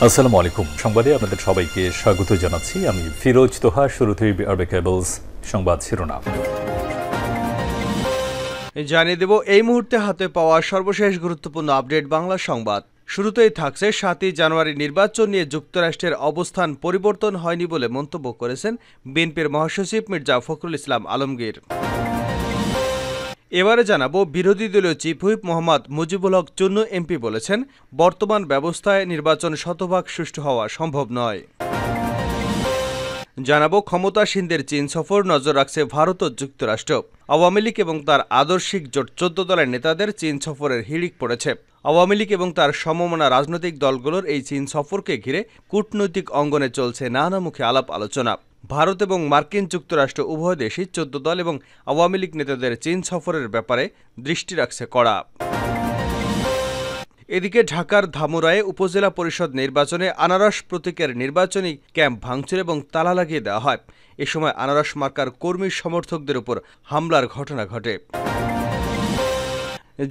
আসসালামু আলাইকুম। সংবাদে আপনাদের সবাইকে স্বাগত জানাচ্ছি। আমি ফিরোজ তোহা। শুরুতেই আরবে কেবলস সংবাদ শিরোনাম জানিয়ে দেব এই মুহূর্তে হাতে পাওয়া সর্বশেষ গুরুত্বপূর্ণ আপডেট বাংলা সংবাদ। শুরুতেই থাকছে ৭ই জানুয়ারি নির্বাচন নিয়ে যুক্তরাষ্ট্রের অবস্থান পরিবর্তন হয়নি বলে মন্তব্য করেছেন বিএনপির মহাসচিব মির্জা ফখরুল ইসলাম আলমগীর। এবারে জানাবো বিরোধী দলীয় chief whip Mohammad Mujibul Haque Chunnu MP বলেছেন বর্তমান ব্যবস্থায় নির্বাচন শতভাগ সুষ্ঠু হওয়া সম্ভব নয়। জানাবো ক্ষমতাসীনদের চীন সফর নজর রাখছে ভারত ও যুক্তরাষ্ট্র। আওয়ামী লীগ এবং তার আদর্শিক জোট ১৪ দলের নেতাদের চীন সফরের হিড়িক পড়েছে। আওয়ামী লীগ এবং তার সমমনা রাজনৈতিক দলগুলোর এই চীন সফরকে ঘিরে কূটনৈতিক অঙ্গনে চলছে নানামুখী আলাপ আলোচনা। ভারত এবং মার্কিন যুক্তরাষ্ট্র উভয় দেশই ১৪ দল এবং আওয়ামী লীগ নেতাদের চীন সফরের ব্যাপারে দৃষ্টি রাখছে কড়া। এদিকে ঢাকার ধামরায়ে উপজেলা পরিষদ নির্বাচনে আনারস প্রতীকের নির্বাচনী ক্যাম্প ভাঙচুর এবং তালা লাগিয়ে দেওয়া হয়। এ সময় আনারস মার্কার কর্মী সমর্থকদের উপর হামলার ঘটনা ঘটে।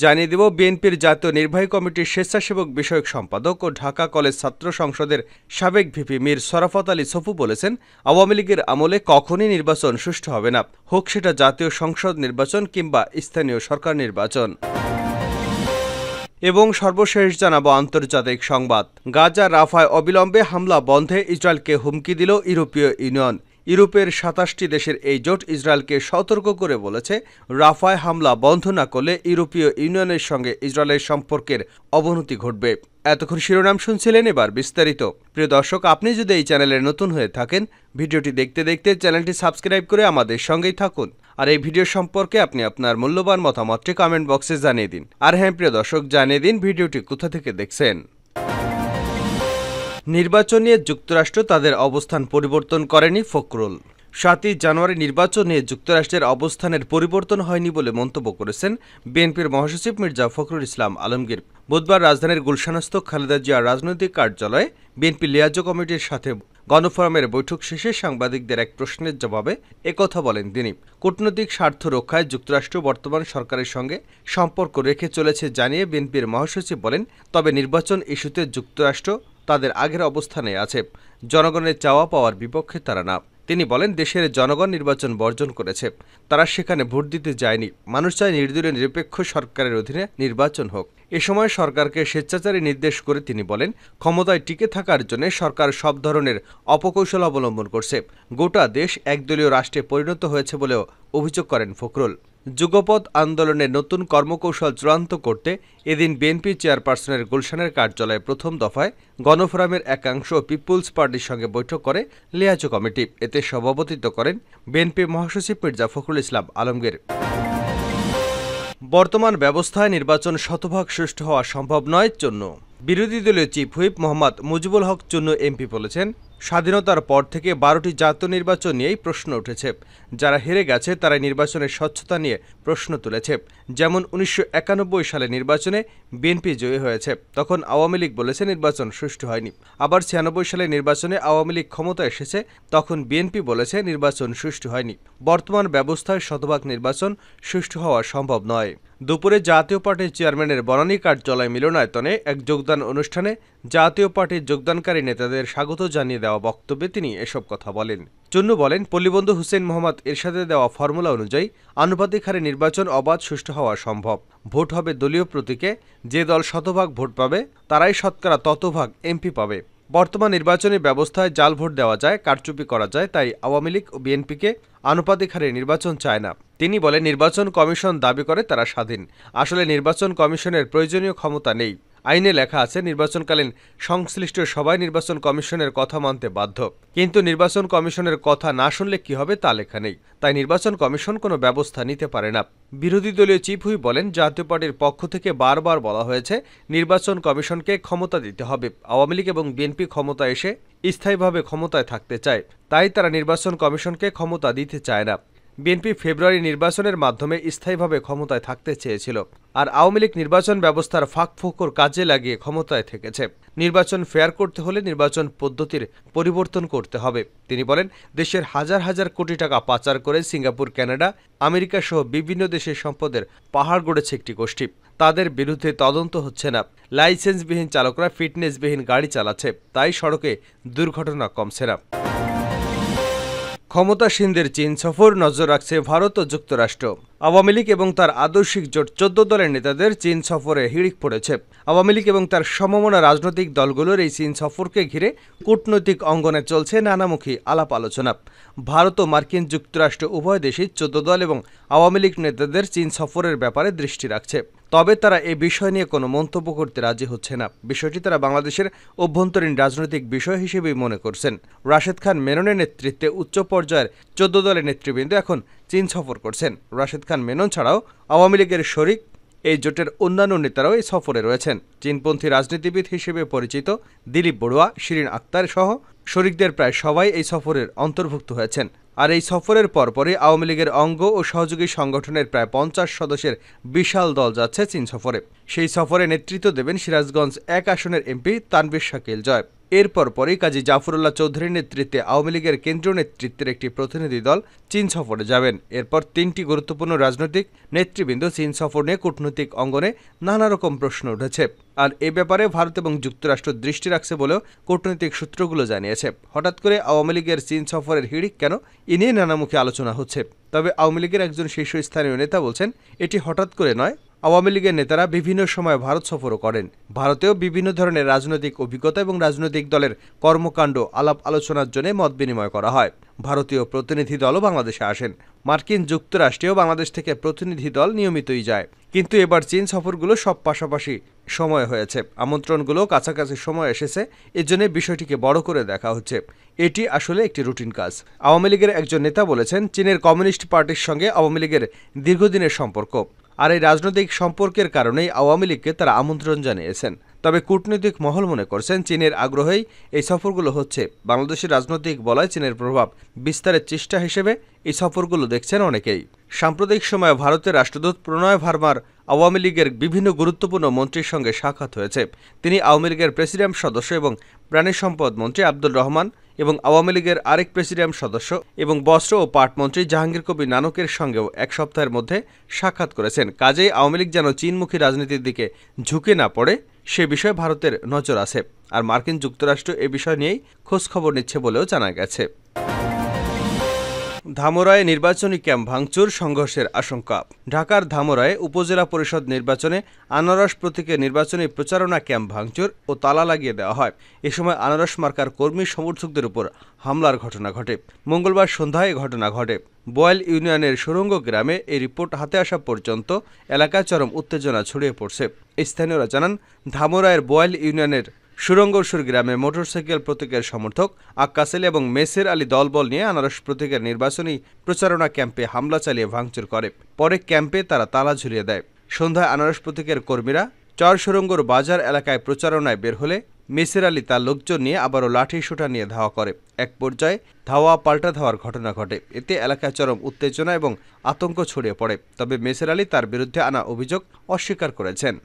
জানিয়ে দেব বিএনপির জাতীয় নির্বাহী কমিটির স্বেচ্ছাসেবক বিষয়ক সম্পাদক ও ঢাকা কলেজ ছাত্র সংসদের সাবেক ভিপি মীর শরাফত আলী সফু বলেছেন আওয়ামী লীগের আমলে কখনই নির্বাচন সুষ্ঠু হবে না, হোক সেটা জাতীয় সংসদ নির্বাচন কিংবা স্থানীয় সরকার নির্বাচন। এবং সর্বশেষ জানাবো আন্তর্জাতিক সংবাদ। গাজা রাফায় অবিলম্বে হামলা বন্ধে ইসরায়েলকে হুমকি দিল ইউরোপীয় ইউনিয়ন। ইউরোপের ২৭টি দেশের এই জোট ইসরায়েলকে সতর্ক করে বলেছে রাফায় হামলা বন্ধ না করলে ইউরোপীয় ইউনিয়নের সঙ্গে ইসরায়েলের সম্পর্কের অবনতি ঘটবে। এতক্ষণ শিরোনাম শুনছিলেন, এবার বিস্তারিত। প্রিয় দর্শক, আপনি যদি এই চ্যানেলে নতুন হয়ে থাকেন ভিডিওটি দেখতে দেখতে চ্যানেলটি সাবস্ক্রাইব করে আমাদের সঙ্গেই থাকুন। আর এই ভিডিও সম্পর্কে আপনি আপনার মূল্যবান মতামতটি কমেন্ট বক্সে জানিয়ে দিন। আর হ্যাঁ প্রিয় দর্শক, জানিয়ে দিন ভিডিওটি কোথা থেকে দেখছেন। নির্বাচন নিয়ে যুক্তরাষ্ট্র তাদের অবস্থান পরিবর্তন করেনি ফখরুল। ৭ই জানুয়ারি নির্বাচন নিয়ে যুক্তরাষ্ট্রের অবস্থানের পরিবর্তন হয়নি বলে মন্তব্য করেছেন বিএনপির মহাসচিব মির্জা ফখরুল ইসলাম আলমগীর। বুধবার রাজধানীর গুলশানস্থ খালেদা জিয়ার রাজনৈতিক কার্যালয়ে বিএনপি লিয়াজো কমিটির সাথে গণফোরামের বৈঠক শেষে সাংবাদিকদের এক প্রশ্নের জবাবে একথা বলেন তিনি। কূটনৈতিক স্বার্থ রক্ষায় যুক্তরাষ্ট্র বর্তমান সরকারের সঙ্গে সম্পর্ক রেখে চলেছে জানিয়ে বিএনপির মহাসচিব বলেন, তবে নির্বাচন ইস্যুতে যুক্তরাষ্ট্র তাদের আগের অবস্থানে আছে, জনগণের চাওয়া পাওয়ার বিপক্ষে তারা না। তিনি বলেন, দেশের জনগণ নির্বাচন বর্জন করেছে, তারা সেখানে ভোট দিতে যায়নি। মানুষ চায় নির্দলীয় নিরপেক্ষ সরকারের অধীনে নির্বাচন হোক। এ সময় সরকারকে স্বেচ্ছাচারী নির্দেশ করে তিনি বলেন, ক্ষমতায় টিকে থাকার জন্য সরকার সব ধরনের অপকৌশল অবলম্বন করছে। গোটা দেশ একদলীয় রাষ্ট্রে পরিণত হয়েছে বলেও অভিযোগ করেন ফখরুল। যুগপৎ আন্দোলনের নতুন কর্মকৌশল চূড়ান্ত করতে এদিন বিএনপি চেয়ারপারসনের গুলশানের কার্যালয়ে প্রথম দফায় গণফোরামের একাংশ পিপুলস পার্টির সঙ্গে বৈঠক করে লিয়াজো কমিটি। এতে সভাপতিত্ব করেন বিএনপি মহাসচিব মির্জা ফখরুল ইসলাম আলমগীর। বর্তমান ব্যবস্থায় নির্বাচন শতভাগ সুষ্ঠু হওয়া সম্ভব নয় চুন্নু। বিরোধী দলীয় chief whip Mohammad Mujibul Haque Chunnu MP বলেছেন, স্বাধীনতার পর থেকে ১২টি জাতীয় নির্বাচন নিয়েই প্রশ্ন উঠেছে। যারা হেরে গেছে তারা নির্বাচনের স্বচ্ছতা নিয়ে প্রশ্ন তুলেছে। যেমন ১৯৯১ সালে নির্বাচনে বিএনপি জয়ী হয়েছে, তখন আওয়ামী লীগ বলেছে নির্বাচন সুষ্ঠু হয়নি। আবার ৯৬ সালে নির্বাচনে আওয়ামী লীগ ক্ষমতা এসেছে, তখন বিএনপি বলেছে নির্বাচন সুষ্ঠু হয়নি। বর্তমান ব্যবস্থায় শতভাগ নির্বাচন সুষ্ঠু হওয়া সম্ভব নয়। দুপুরে জাতীয় পার্টির চেয়ারম্যানের বনানী কার্যালয় মিলনায়তনে এক যোগদান অনুষ্ঠানে জাতীয় পার্টির যোগদানকারী নেতাদের স্বাগত জানিয়ে দেওয়া বক্তব্যে তিনি এসব কথা বলেন। চুন্নু বলেন, পল্লীবন্ধু হুসেইন মোহাম্মদ এরশাদের দেওয়া ফর্মুলা অনুযায়ী আনুপাতিক হারে নির্বাচন অবাধ সুষ্ঠু হওয়া সম্ভব। ভোট হবে দলীয় প্রতীকে, যে দল শতভাগ ভোট পাবে তারাই শতকরা ততভাগ এমপি পাবে। বর্তমান নির্বাচনী ব্যবস্থায় জাল ভোট দেওয়া যায়, কারচুপি করা যায়, তাই আওয়ামী লীগ ও বিএনপিকে আনুপাতিক হারে নির্বাচন চায় না। তিনি বলেন, নির্বাচন কমিশন দাবি করে তারা স্বাধীন, আসলে নির্বাচন কমিশনের প্রয়োজনীয় ক্ষমতা নেই। আইনে লেখা আছে নির্বাচনকালীন সংশ্লিষ্ট সবাই নির্বাচন কমিশনের কথা মানতে বাধ্য, কিন্তু নির্বাচন কমিশনের কথা না শুনলে কি হবে তা লেখা নেই, তাই নির্বাচন কমিশন কোনো ব্যবস্থা নিতে পারে না। বিরোধী দলীয় চিফ হুইপ বলেন, জাতীয় পার্টির পক্ষ থেকে বারবার বলা হয়েছে নির্বাচন কমিশনকে ক্ষমতা দিতে হবে। আওয়ামী লীগ এবং বিএনপি ক্ষমতা এসে স্থায়ীভাবে ক্ষমতায় থাকতে চায়, তাই তারা নির্বাচন কমিশনকে ক্ষমতা দিতে চায় না। বিএনপি ফেব্রুয়ারি নির্বাচনের মাধ্যমে স্থায়ীভাবে ক্ষমতায় থাকতে চেয়েছিল, আর আওয়ামী লীগ নির্বাচন ব্যবস্থার ফাঁকফোকর কাজে লাগিয়ে ক্ষমতায় থেকেছে। নির্বাচন ফেয়ার করতে হলে নির্বাচন পদ্ধতির পরিবর্তন করতে হবে। তিনি বলেন, দেশের হাজার হাজার কোটি টাকা পাচার করে সিঙ্গাপুর, কানাডা, আমেরিকা সহ বিভিন্ন দেশের সম্পদের পাহাড় গড়েছে একটি গোষ্ঠী। তাদের বিরুদ্ধে তদন্ত হচ্ছে না। লাইসেন্সবিহীন চালকরা ফিটনেসবিহীন গাড়ি চালাচ্ছে, তাই সড়কে দুর্ঘটনা কমছে না। ক্ষমতাসীনদের চীন সফর নজর রাখছে ভারত ও যুক্তরাষ্ট্র। আওয়ামী লীগ এবং তার আদর্শিক জোট 14 দলের নেতাদের চীন সফরে হিড়িক পড়েছে। আওয়ামী লীগ এবং তার সমমনা রাজনৈতিক দলগুলোর এই চীন সফরকে ঘিরে কূটনৈতিক অঙ্গনে চলছে নানামুখী আলাপ আলোচনা। ভারত ও মার্কিন যুক্তরাষ্ট্র উভয় দেশই 14 দল এবং আওয়ামী লীগ নেতাদের চীন সফরের ব্যাপারে দৃষ্টি রাখছে। তবে তারা এ বিষয় নিয়ে কোনো মন্তব্য করতে রাজি হচ্ছে না। বিষয়টি তারা বাংলাদেশের অভ্যন্তরীণ রাজনৈতিক বিষয় হিসেবেই মনে করছেন। রাশেদ খান মেননের নেতৃত্বে উচ্চ পর্যায়ের 14 দলের নেতৃবৃন্দ এখন চীন সফর করছেন। রাশেদ খান মেনন ছাড়াও আওয়ামী লীগের শরিক এই জোটের অন্যান্য নেতারাও এই সফরে রয়েছেন। চীনপন্থী রাজনীতিবিদ হিসেবে পরিচিত দিলীপ বড়ুয়া, শিরিন আক্তার সহ শরিকদের প্রায় সবাই এই সফরের অন্তর্ভুক্ত হয়েছেন। আর এই সফরের পরপরই আওয়ামী লীগের অঙ্গ ও সহযোগী সংগঠনের প্রায় 50 সদস্যের বিশাল দল যাচ্ছে চীন সফরে। সেই সফরে নেতৃত্ব দেবেন সিরাজগঞ্জ 1 আসনের এমপি তানভীর শাকিল জয়। এরপর পরই কাজী জাফরুল্লাহ চৌধুরীর নেতৃত্বে আওয়ামী লীগের কেন্দ্রীয় নেতৃত্বের একটি প্রতিনিধি দল চীন সফরে যাবেন। এরপর 3টি গুরুত্বপূর্ণ রাজনৈতিক নেতৃবৃন্দ চীন সফর নিয়ে কূটনৈতিক অঙ্গনে নানা রকম প্রশ্ন উঠেছে। আর এ ব্যাপারে ভারত এবং যুক্তরাষ্ট্র দৃষ্টি রাখছে বলেও কূটনৈতিক সূত্রগুলো জানিয়েছে। হঠাৎ করে আওয়ামী লীগের চীন সফরের হিড়িক কেন, এ নিয়ে নানামুখী আলোচনা হচ্ছে। তবে আওয়ামী লীগের একজন শীর্ষস্থানীয় নেতা বলছেন, এটি হঠাৎ করে নয়। আওয়ামী লীগের নেতারা বিভিন্ন সময় ভারত সফরও করেন। ভারতেও বিভিন্ন ধরনের রাজনৈতিক অভিজ্ঞতা এবং রাজনৈতিক দলের কর্মকাণ্ড আলাপ আলোচনার জন্য মত বিনিময় করা হয়। ভারতীয় প্রতিনিধি দলও বাংলাদেশে আসেন। মার্কিন যুক্তরাষ্ট্রেও বাংলাদেশ থেকে প্রতিনিধি দল নিয়মিতই যায়। কিন্তু এবার চীন সফরগুলো সব পাশাপাশি সময় হয়েছে, আমন্ত্রণগুলো কাছাকাছি সময় এসেছে। এজন্য বিষয়টিকে বড় করে দেখা হচ্ছে। এটি আসলে একটি রুটিন কাজ। আওয়ামী লীগের একজন নেতা বলেছেন, চীনের কমিউনিস্ট পার্টির সঙ্গে আওয়ামী লীগের দীর্ঘদিনের সম্পর্ক, আর এই রাজনৈতিক সম্পর্কের কারণেই আওয়ামী লীগকে তারা আমন্ত্রণ জানিয়েছেন। তবে কূটনৈতিক মহল মনে করছেন, চীনের আগ্রহেই এই সফরগুলো হচ্ছে। বাংলাদেশের রাজনৈতিক বলয় চীনের প্রভাব বিস্তারের চেষ্টা হিসেবে এই সফরগুলো দেখছেন অনেকেই। সাম্প্রতিক সময়ে ভারতের রাষ্ট্রদূত প্রণয় ভার্মার আওয়ামী লীগের বিভিন্ন গুরুত্বপূর্ণ মন্ত্রীর সঙ্গে সাক্ষাৎ হয়েছে। তিনি আওয়ামী লীগের প্রেসিডিয়াম সদস্য এবং প্রাণী সম্পদ মন্ত্রী আব্দুর রহমান এবং আওয়ামী লীগের আরেক প্রেসিডিয়াম সদস্য এবং বস্ত্র ও পাট মন্ত্রী জাহাঙ্গীর কবির নানকের সঙ্গেও 1 সপ্তাহের মধ্যে সাক্ষাৎ করেছেন। কাজেই আওয়ামী লীগ যেন চীনমুখী রাজনীতির দিকে ঝুঁকে না পড়ে সে বিষয়ে ভারতের নজর আছে। আর মার্কিন যুক্তরাষ্ট্র এ বিষয় নিয়েই খোঁজখবর নিচ্ছে বলেও জানা গেছে। ধামরায়ে নির্বাচনী ক্যাম্প ভাঙচুর, সংঘর্ষের আশঙ্কা। ঢাকার ধামরায়ে উপজেলা পরিষদ নির্বাচনে আনারস প্রতীকে নির্বাচনী প্রচারণা ক্যাম্প ভাঙচুর ও তালা লাগিয়ে দেওয়া হয়। এ সময় আনারস মার্কার কর্মী সমর্থকদের উপর হামলার ঘটনা ঘটে। মঙ্গলবার সন্ধ্যায় এ ঘটনা ঘটে। বোয়াল ইউনিয়নের সুরঙ্গ গ্রামে এই রিপোর্ট হাতে আসা পর্যন্ত এলাকায় চরম উত্তেজনা ছড়িয়ে পড়ছে। স্থানীয়রা জানান, ধামরায়ের বোয়াল ইউনিয়নের সুরঙ্গসুর গ্রামে মোটরসাইকেল প্রতীকের সমর্থক আক্কাস আলী এবং মেসের আলী দলবল নিয়ে আনারস প্রতীকের নির্বাচনী প্রচারণা ক্যাম্পে হামলা চালিয়ে ভাঙচুর করে। পরে ক্যাম্পে তারা তালা ঝুলিয়ে দেয়। সন্ধ্যায় আনারস প্রতীকের কর্মীরা চর সুরঙ্গর বাজার এলাকায় প্রচারণায় বের হলে মেসের আলী তার লোকজন নিয়ে আবারও লাঠি সোঁটা নিয়ে ধাওয়া করে। এক পর্যায়ে ধাওয়া পাল্টা ধাওয়ার ঘটনা ঘটে। এতে এলাকায় চরম উত্তেজনা এবং আতঙ্ক ছড়িয়ে পড়ে। তবে মেসের আলী তার বিরুদ্ধে আনা অভিযোগ অস্বীকার করেছেন।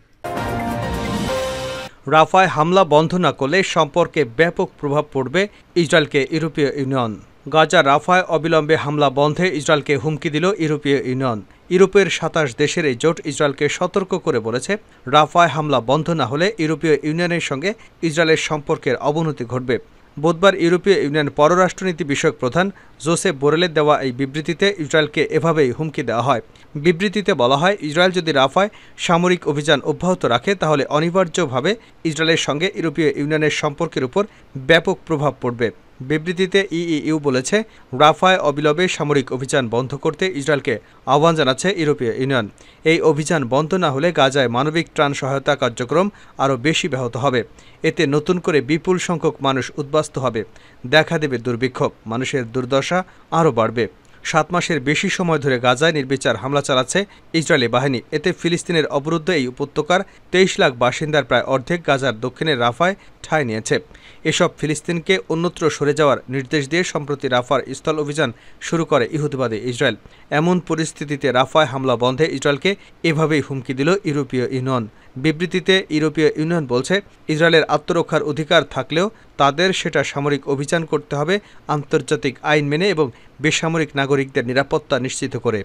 রাফায় হামলা বন্ধ না করলে সম্পর্কে ব্যাপক প্রভাব পড়বে, ইসরায়েলকে ইউরোপীয় ইউনিয়ন। গাজা রাফায় অবিলম্বে হামলা বন্ধে ইসরায়েলকে হুমকি দিল ইউরোপীয় ইউনিয়ন। ইউরোপের 27 দেশের এই জোট ইসরায়েলকে সতর্ক করে বলেছে, রাফায় হামলা বন্ধ না হলে ইউরোপীয় ইউনিয়নের সঙ্গে ইসরায়েলের সম্পর্কের অবনতি ঘটবে। বুধবার ইউরোপীয় ইউনিয়ন পররাষ্ট্রনীতি বিষয়ক প্রধান জোসেফ বোরেলের দেওয়া এই বিবৃতিতে ইসরায়েলকে এভাবেই হুমকি দেওয়া হয়। বিবৃতিতে বলা হয়, ইসরায়েল যদি রাফায় সামরিক অভিযান অব্যাহত রাখে তাহলে অনিবার্যভাবে ইসরায়েলের সঙ্গে ইউরোপীয় ইউনিয়নের সম্পর্কের উপর ব্যাপক প্রভাব পড়বে। বিবৃতিতে ইইউ বলেছে, রাফায় অবিলম্বে সামরিক অভিযান বন্ধ করতে ইসরায়েলকে আহ্বান জানাচ্ছে ইউরোপীয় ইউনিয়ন। এই অভিযান বন্ধ না হলে গাজায় মানবিক ত্রাণ সহায়তা কার্যক্রম আরও বেশি ব্যাহত হবে। এতে নতুন করে বিপুল সংখ্যক মানুষ উদ্বাস্তু হবে, দেখা দেবে দুর্ভিক্ষ, মানুষের দুর্দশা আরও বাড়বে। 7 মাসের বেশি সময় ধরে গাজায় নির্বিচার হামলা চালাচ্ছে ইসরায়েলি বাহিনী। এতে ফিলিস্তিনের অবরুদ্ধ এই উপত্যকার 23 লাখ বাসিন্দার প্রায় অর্ধেক গাজার দক্ষিণের রাফায় ঠাঁই নিয়েছে। এসব ফিলিস্তিনকে অন্যত্র সরে যাওয়ার নির্দেশ দিয়ে সম্প্রতি রাফার স্থল অভিযান শুরু করে ইহুদিবাদী ইসরায়েল। এমন পরিস্থিতিতে রাফায় হামলা বন্ধে ইসরায়েলকে এভাবেই হুমকি দিল ইউরোপীয় ইউনিয়ন। বিবৃতিতে ইউরোপীয় ইউনিয়ন বলছে, ইসরায়েলের আত্মরক্ষার অধিকার থাকলেও তাদের সেটা সামরিক অভিযান করতে হবে আন্তর্জাতিক আইন মেনে এবং বেসামরিক নাগরিকদের নিরাপত্তা নিশ্চিত করে।